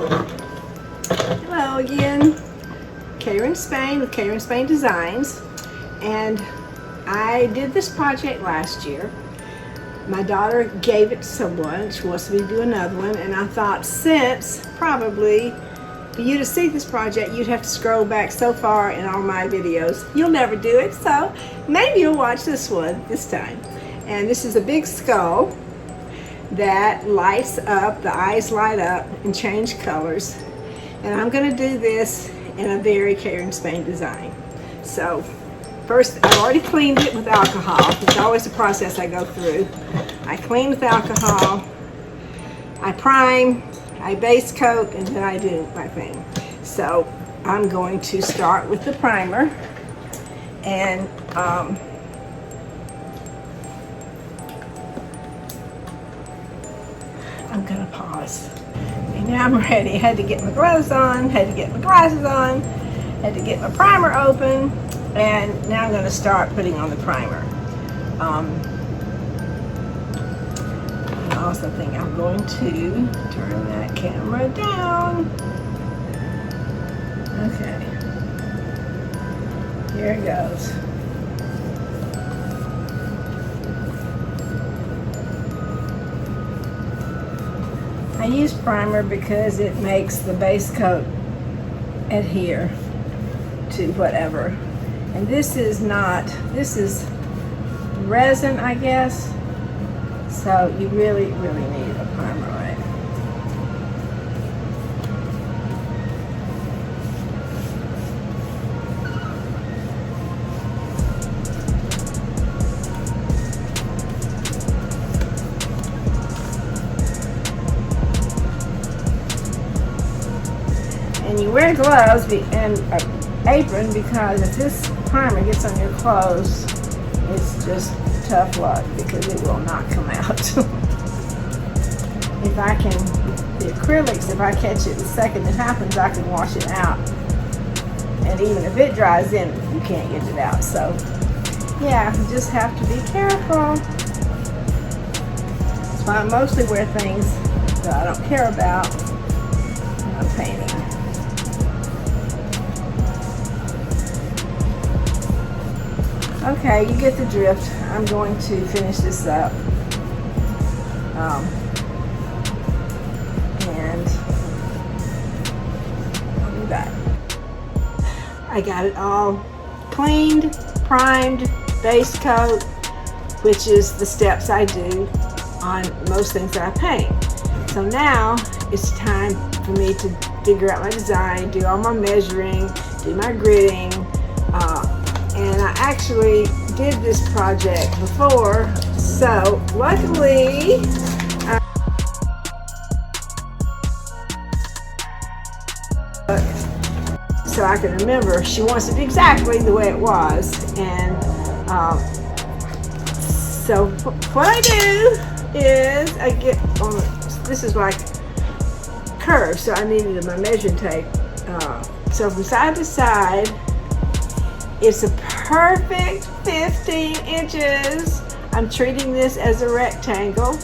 Hello again, Kayren Spain with Kayren Spain Designs, and I did this project last year. My daughter gave it to someone. She wants me to do another one, and I thought since probably for you to see this project you'd have to scroll back so far in all my videos. You'll never do it, so maybe you'll watch this one this time. And this is a big skull that lights up, the eyes light up and change colors. And I'm going to do this in a very Kayren Spain design. So first, I've already cleaned it with alcohol. It's always a process I go through. I clean with alcohol, I prime, I base coat, and then I do my thing. So I'm going to start with the primer, and I'm gonna pause. And now I'm ready. I had to get my gloves on, had to get my glasses on, had to get my primer open, and now I'm gonna start putting on the primer. I also think I'm going to turn that camera down. Okay. Here it goes. I use primer because it makes the base coat adhere to whatever. And this is not, this is resin, I guess. So you really, really need a primer, right? And you wear gloves and an apron, because if this primer gets on your clothes, it's just tough luck because it will not come out. If I can, the acrylics, if I catch it the second it happens, I can wash it out. And even if it dries in, you can't get it out. So yeah, you just have to be careful. That's why I mostly wear things that I don't care about when I'm painting. Okay, you get the drift. I'm going to finish this up. And I'll be back. I got it all cleaned, primed, base coat, which is the steps I do on most things that I paint. So now it's time for me to figure out my design, do all my measuring, do my gridding, and I actually did this project before, so luckily so I can remember. She wants it exactly the way it was, and so what I do is I get on this is like curved, so I needed my measuring tape. So from side to side, it's a perfect 15 inches. I'm treating this as a rectangle,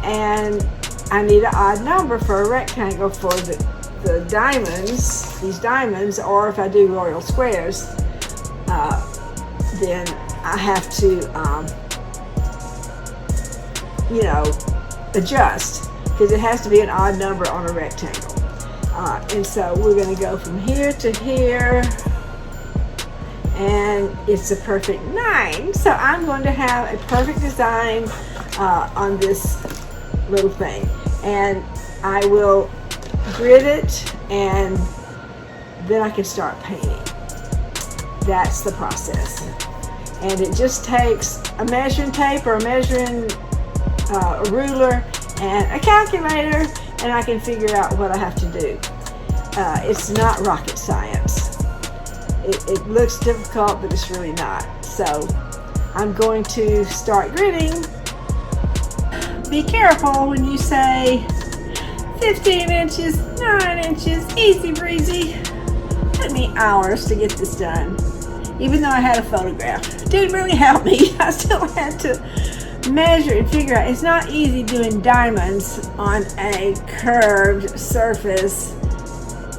and I need an odd number for a rectangle for the diamonds, these diamonds, or if I do royal squares, then I have to, adjust, because it has to be an odd number on a rectangle. And so we're going to go from here to here, and it's a perfect 9. So I'm going to have a perfect design on this little thing, and I will grid it, and then I can start painting. That's the process, and it just takes a measuring tape or a measuring a ruler and a calculator, and I can figure out what I have to do. It's not rocket science. It looks difficult, but it's really not. So I'm going to start gridding. Be careful when you say 15 inches, 9 inches, easy breezy. It took me hours to get this done. Even though I had a photograph, it didn't really help me. I still had to measure and figure out. It's not easy doing diamonds on a curved surface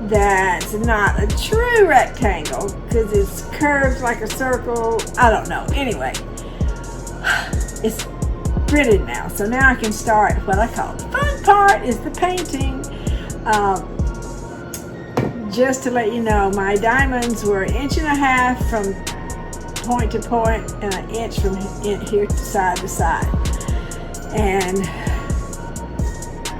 that's not a true rectangle, because it's curved like a circle. I don't know. Anyway, it's gridded now, so now I can start what I call the fun part, is the painting. Just to let you know, my diamonds were 1.5 inches from point to point and 1 inch from here to side, and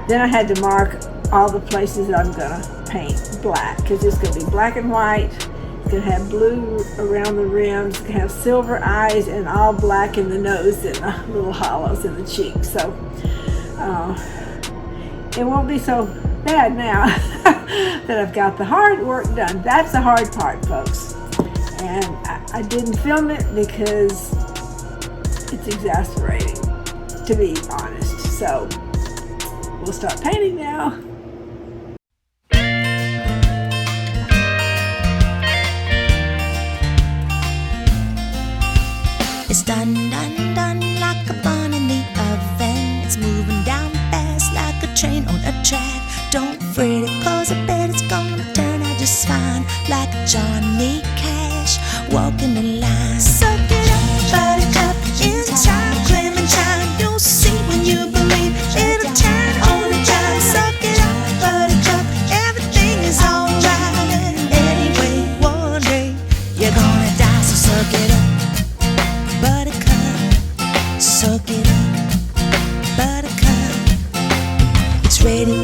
then I had to mark all the places that I'm gonna paint black, because it's gonna be black and white. It's gonna have blue around the rims, it's gonna have silver eyes, and all black in the nose and the little hollows in the cheeks. So it won't be so bad now that I've got the hard work done. That's the hard part, folks. And I didn't film it because it's exasperating, to be honest. So we'll start painting now. It's done, like a bun in the oven. It's moving down fast like a train on a track. Don't fret it, cause I bet it's gonna turn out just fine, like Johnny Cash walking the line. Suck it up, buttercup, in time, clementine. You'll see when you believe it'll turn on a dime. Suck it up, buttercup, everything is alright. And anyway, one day you're gonna die, so suck it up, buttercup. Suck it up, buttercup. It's ready,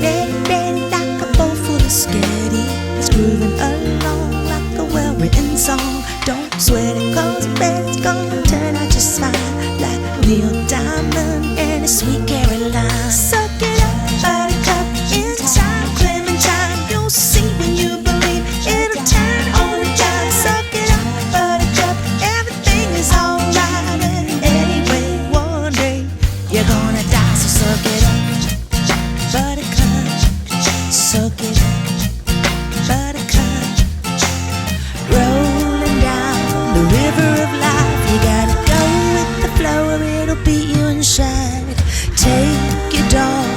like a bowl full of spaghetti. It's grooving along like a well-written song. Don't sweat it, cause I bet it's gonna turn out just fine, like Neil Diamond and his Sweet Caroline. Suck it up, buttercup, in time, clementine. You'll see when you believe it'll turn on a dime. Suck it up, buttercup, everything is alright. And anyway, one day you're gonna die, so suck it up, buttercup. Suck it up, buttercup. Rolling down the river of life, you gotta go with the flow or it'll beat you inside. Take your dog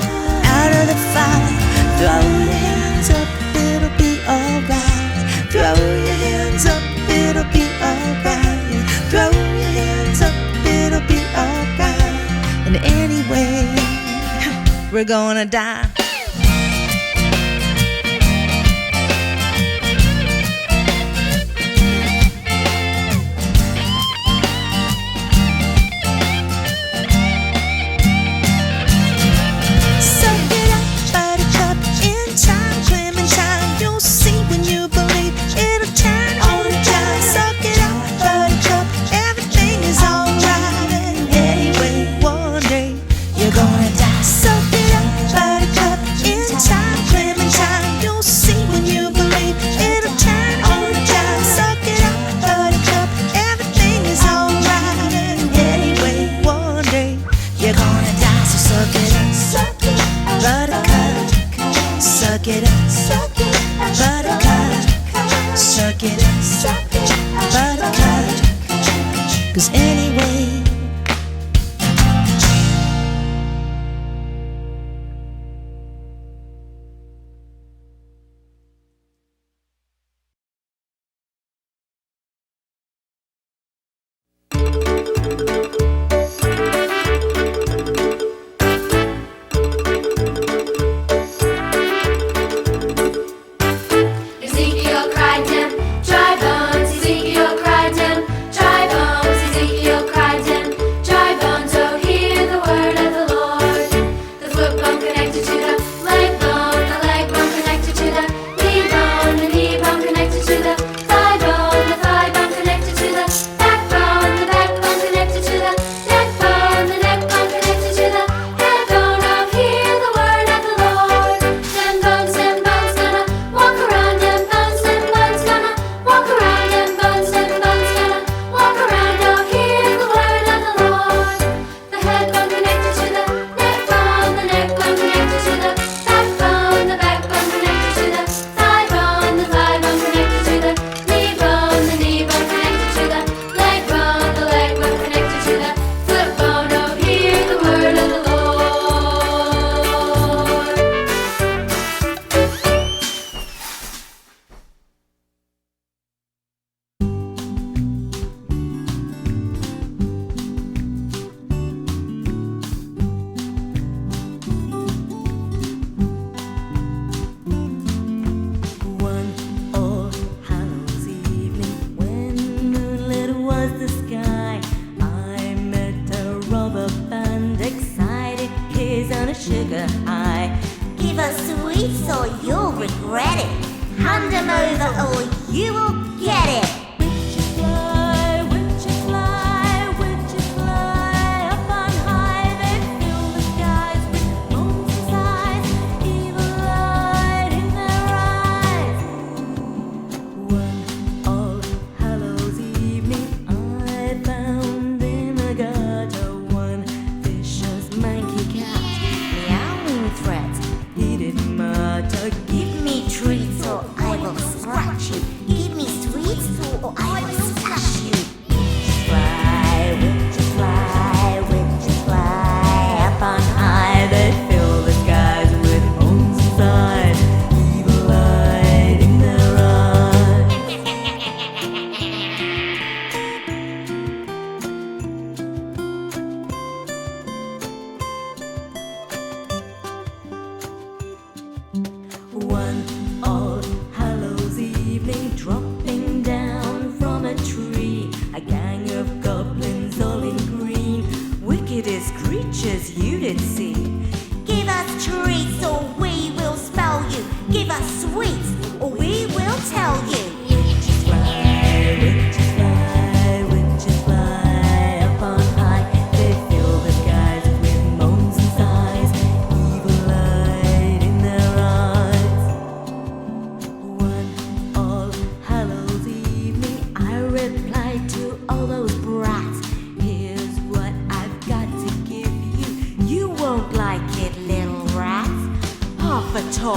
out of the fire, throw your hands up, it'll be alright. Throw your hands up, it'll be alright. Throw your hands up, it'll be alright. And anyway, we're gonna die. Suck it up, buttercup. Suck it up, buttercup. 'Cause anyway, Ezekiel cried him, dry bones. Ezekiel cried him, dry bones. Ezekiel cried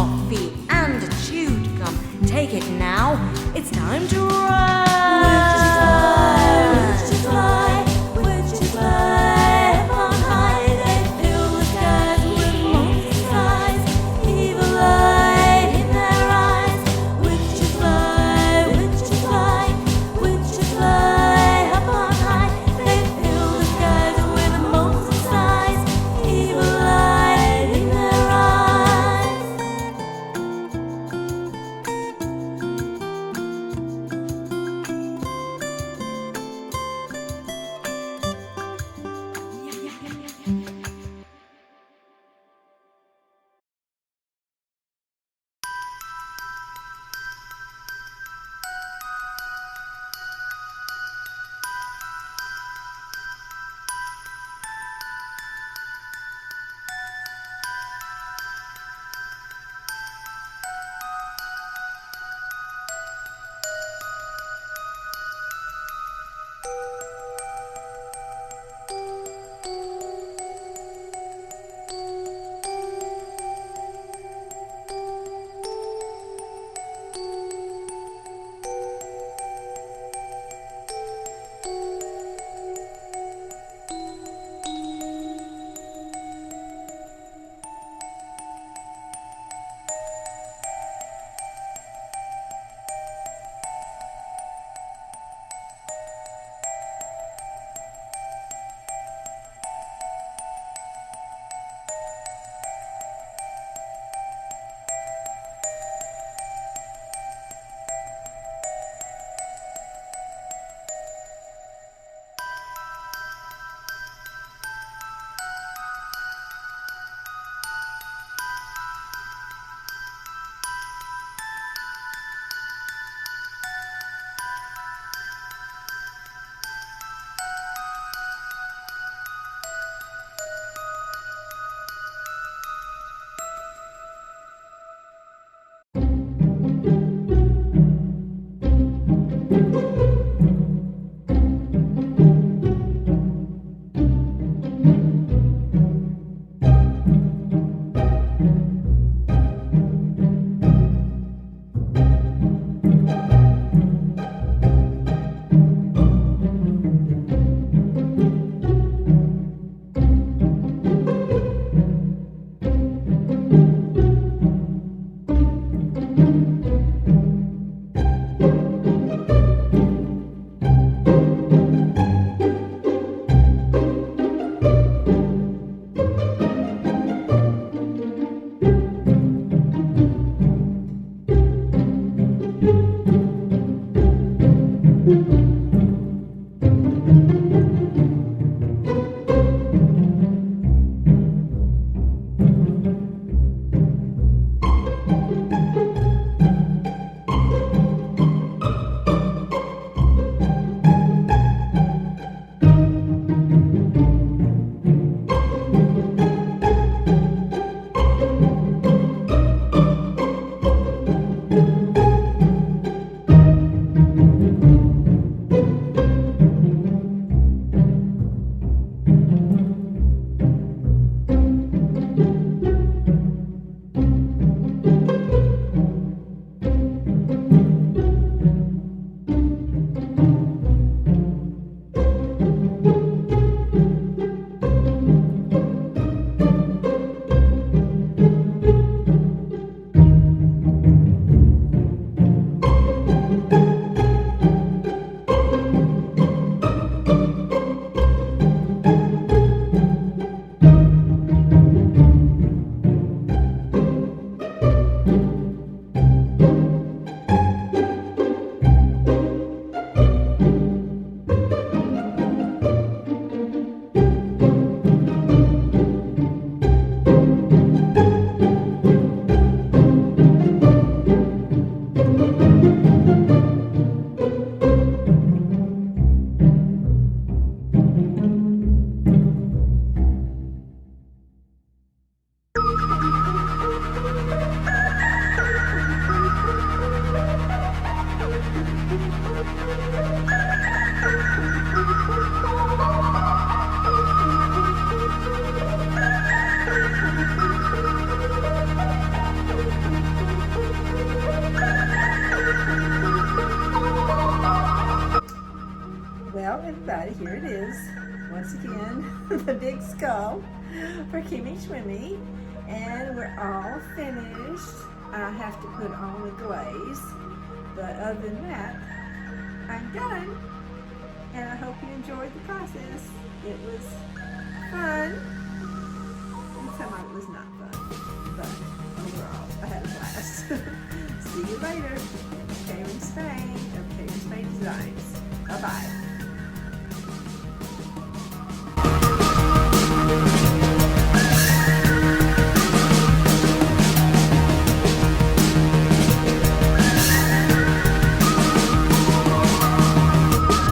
coffee and a chewed gum. Take it now, it's time to run. Witches fly, witches fly up on high. They fill the skies with monstrous eyes, evil light in their eyes. Witches fly, witches fly, witches fly up on high. They fill the skies with monstrous eyes, evil light in their eyes. once again the big skull for Kimmy Schwimmy, and we're all finished. I have to put on the glaze, but other than that, I'm done. And I hope you enjoyed the process. It was fun, and some of it was not fun, but overall, I had a blast. See you later. Kayren Spain of Kayren Spain Designs. Bye-bye.